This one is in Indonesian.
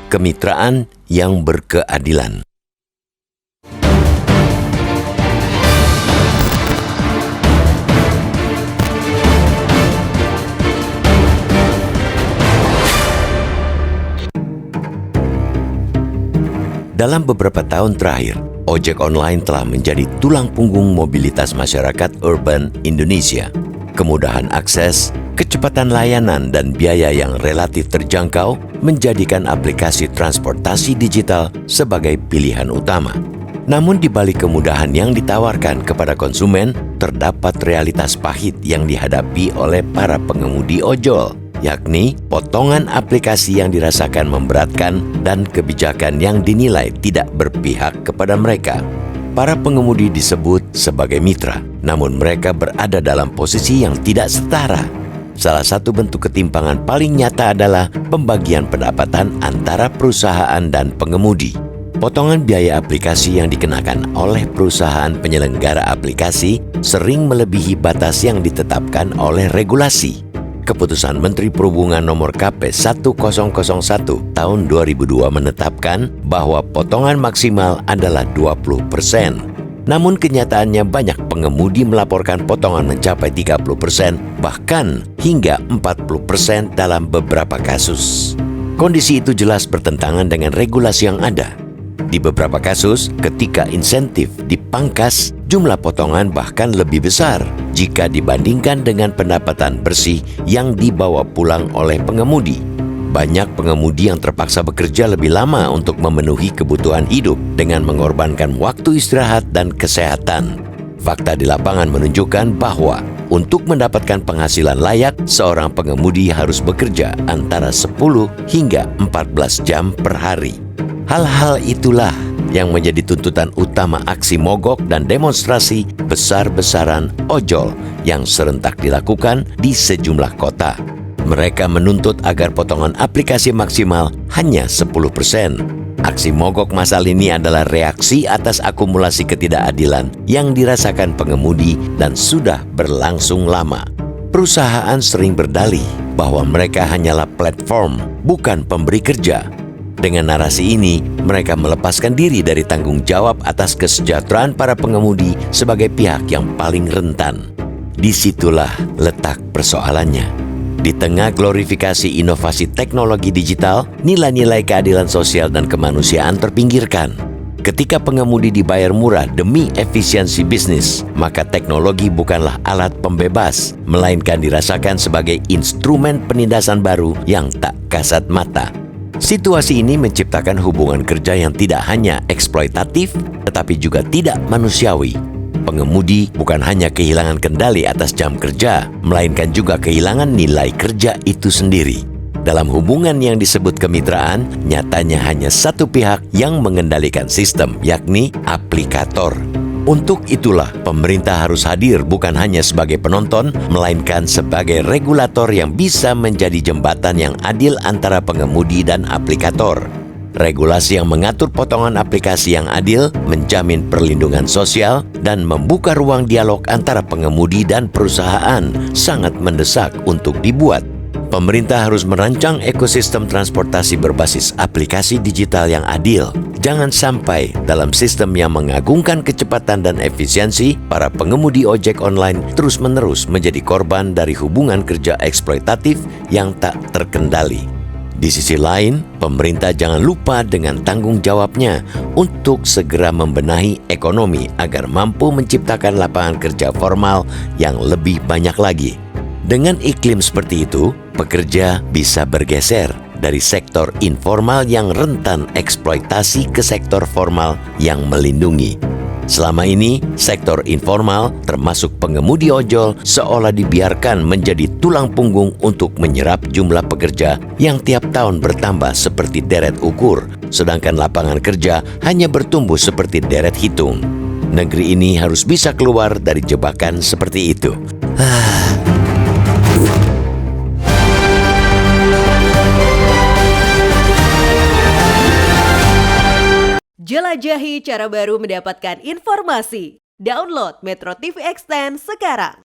Kemitraan yang berkeadilan. Dalam beberapa tahun terakhir, ojek online telah menjadi tulang punggung mobilitas masyarakat urban Indonesia. Kemudahan akses, kecepatan layanan, dan biaya yang relatif terjangkau menjadikan aplikasi transportasi digital sebagai pilihan utama. Namun di balik kemudahan yang ditawarkan kepada konsumen, terdapat realitas pahit yang dihadapi oleh para pengemudi ojol, yakni potongan aplikasi yang dirasakan memberatkan dan kebijakan yang dinilai tidak berpihak kepada mereka. Para pengemudi disebut sebagai mitra, namun mereka berada dalam posisi yang tidak setara. Salah satu bentuk ketimpangan paling nyata adalah pembagian pendapatan antara perusahaan dan pengemudi. Potongan biaya aplikasi yang dikenakan oleh perusahaan penyelenggara aplikasi sering melebihi batas yang ditetapkan oleh regulasi. Keputusan Menteri Perhubungan Nomor KP 1001 tahun 2002 menetapkan bahwa potongan maksimal adalah 20%. Namun kenyataannya banyak pengemudi melaporkan potongan mencapai 30%, bahkan hingga 40% dalam beberapa kasus. Kondisi itu jelas bertentangan dengan regulasi yang ada. Di beberapa kasus, ketika insentif dipangkas, jumlah potongan bahkan lebih besar jika dibandingkan dengan pendapatan bersih yang dibawa pulang oleh pengemudi. Banyak pengemudi yang terpaksa bekerja lebih lama untuk memenuhi kebutuhan hidup dengan mengorbankan waktu istirahat dan kesehatan. Fakta di lapangan menunjukkan bahwa untuk mendapatkan penghasilan layak, seorang pengemudi harus bekerja antara 10 hingga 14 jam per hari. Hal-hal itulah yang menjadi tuntutan utama aksi mogok dan demonstrasi besar-besaran ojol yang serentak dilakukan di sejumlah kota. Mereka menuntut agar potongan aplikasi maksimal hanya 10%. Aksi mogok massal ini adalah reaksi atas akumulasi ketidakadilan yang dirasakan pengemudi dan sudah berlangsung lama. Perusahaan sering berdalih bahwa mereka hanyalah platform, bukan pemberi kerja. Dengan narasi ini, mereka melepaskan diri dari tanggung jawab atas kesejahteraan para pengemudi sebagai pihak yang paling rentan. Disitulah letak persoalannya. Di tengah glorifikasi inovasi teknologi digital, nilai-nilai keadilan sosial dan kemanusiaan terpinggirkan. Ketika pengemudi dibayar murah demi efisiensi bisnis, maka teknologi bukanlah alat pembebas, melainkan dirasakan sebagai instrumen penindasan baru yang tak kasat mata. Situasi ini menciptakan hubungan kerja yang tidak hanya eksploitatif, tetapi juga tidak manusiawi. Pengemudi bukan hanya kehilangan kendali atas jam kerja, melainkan juga kehilangan nilai kerja itu sendiri. Dalam hubungan yang disebut kemitraan, nyatanya hanya satu pihak yang mengendalikan sistem, yakni aplikator. Untuk itulah, pemerintah harus hadir bukan hanya sebagai penonton, melainkan sebagai regulator yang bisa menjadi jembatan yang adil antara pengemudi dan aplikator. Regulasi yang mengatur potongan aplikasi yang adil, menjamin perlindungan sosial, dan membuka ruang dialog antara pengemudi dan perusahaan sangat mendesak untuk dibuat. Pemerintah harus merancang ekosistem transportasi berbasis aplikasi digital yang adil. Jangan sampai dalam sistem yang mengagungkan kecepatan dan efisiensi, para pengemudi ojek online terus-menerus menjadi korban dari hubungan kerja eksploitatif yang tak terkendali. Di sisi lain, pemerintah jangan lupa dengan tanggung jawabnya untuk segera membenahi ekonomi agar mampu menciptakan lapangan kerja formal yang lebih banyak lagi. Dengan iklim seperti itu, pekerja bisa bergeser dari sektor informal yang rentan eksploitasi ke sektor formal yang melindungi. Selama ini, sektor informal termasuk pengemudi ojol seolah dibiarkan menjadi tulang punggung untuk menyerap jumlah pekerja yang tiap tahun bertambah seperti deret ukur, sedangkan lapangan kerja hanya bertumbuh seperti deret hitung. Negeri ini harus bisa keluar dari jebakan seperti itu. Jelajahi cara baru mendapatkan informasi. Download Metro TV Extend sekarang.